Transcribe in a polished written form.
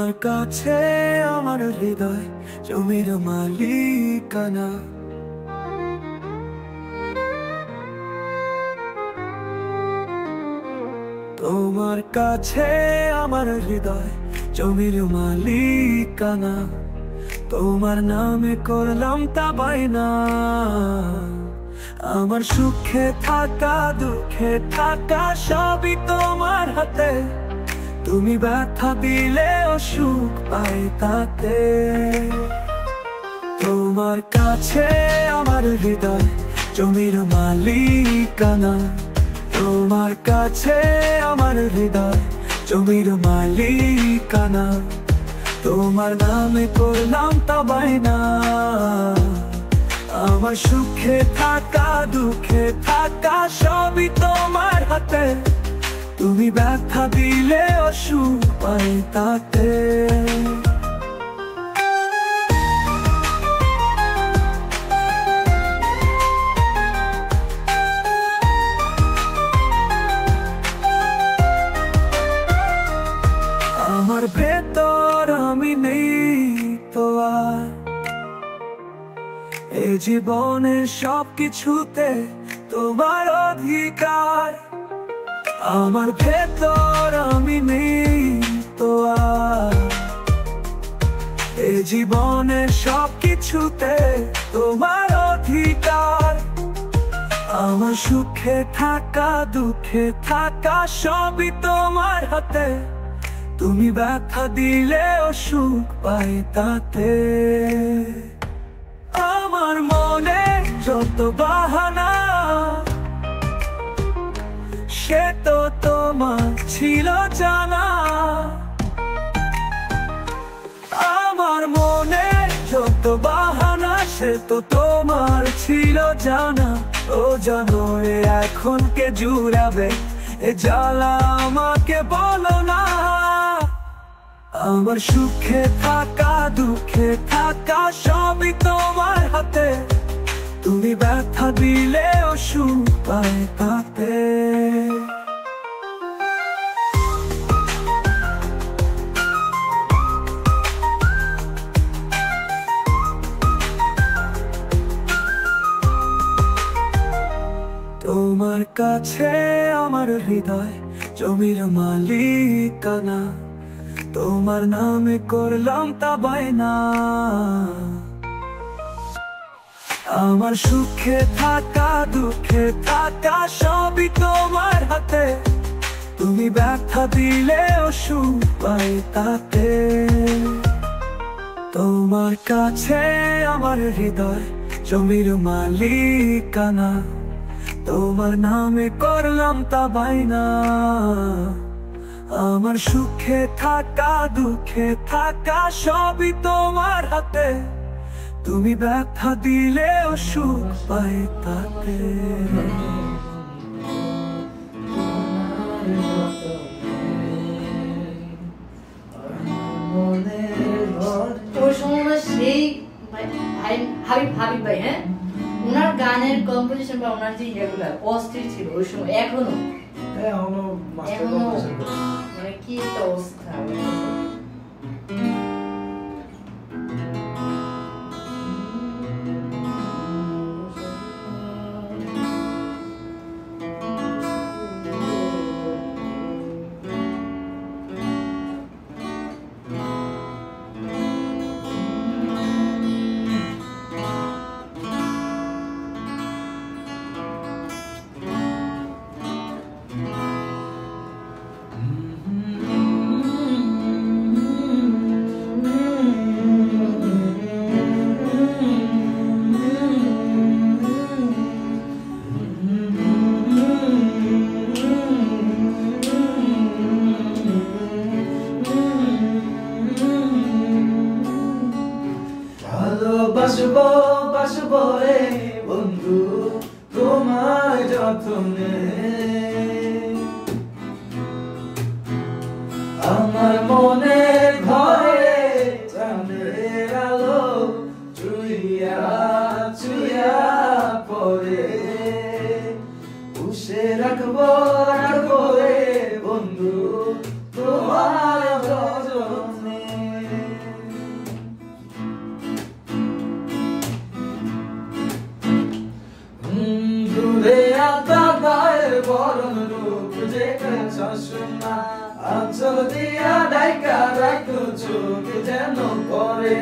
তোমার কাছে আমার হৃদয় জমির মালিকানা। তোমার কাছে আমার হৃদয় জমির মালিকানা। তোমার নামে করলাম তা বায়না। আমার সুখে থাকা দুঃখে থাকা সবই তোমার হাতে। তুমি ব্যথা দিলেও সুখ পাই তাতে। তোমার কাছে আমার হৃদয় জমির মালিকানা। তোমার কাছে আমার হৃদয় জমির মালিকানা। তোমার নামে করলাম তা বায়না। আমার সুখে থাকা দুঃখে থাকা সবই তোমার হাতে। তুমি ব্যথা দিলে সুখ পাই তাতে। আমার ভেতর আমি নেই তো আর এই জীবনের সবকিছুতে তোমার অধিকার। আমার ভেতর আমি নেই তো আর এই জীবনের সবকিছুতে তোমার অধিকার। আমার সুখে থাকা দুঃখে থাকা সবই তোমার হাতে। তুমি ব্যথা দিলেও সুখ পাই তাতে। আমার মনে যত বাহানা সে তো তোমার ছিল জানা। আমার মনে যত বাহানা সে তো তোমার ছিল জানা। ও জানো এখন কে জুড়াবে এ জ্বালা আমাকে বলো না। আমার সুখে থাকা দুঃখে থাকা সবই তোমার হাতে। তুমি ব্যথা দিলেও সুখ পাই তাতে। তোমার কাছে আমার হৃদয় জমির মালিকানা। তোমার নামে করলাম তা বায়না। আমার সুখে থাকা দুঃখে থাকা সবই তোমার হাতে। তুমি ব্যথা দিলেও সুখ পাই তাতে। তোমার কাছে আমার হৃদয় জমির মালিকানা। তোমার নামে করলাম তা বায়না। আমার সুখে থাকা দুঃখে থাকা সবই তোমার হাতে। তুমি ব্যথা দিলেও সুখ পাই তাতে। ওই সময় সেই হাবিব ভাই, হ্যাঁ, ওনার গানের কম্পোজিশন বা ওনার যে ইয়েগুলো অস্থির ছিল ওই সময়। এখনো মানে কি একটা অবস্থা। বাসবো বাসবো রে বন্ধু তোমার যত্নে। আমার মনের ঘরে চাঁদের আলো চুইয়া চুইয়া পড়ে। পুষে রাখবো রাখবো রে বন্ধু তোমার যত্নে। দেখেছ শোনা আঁচল দিয়া ডাইকা রাখো চোখ যেন পড়ে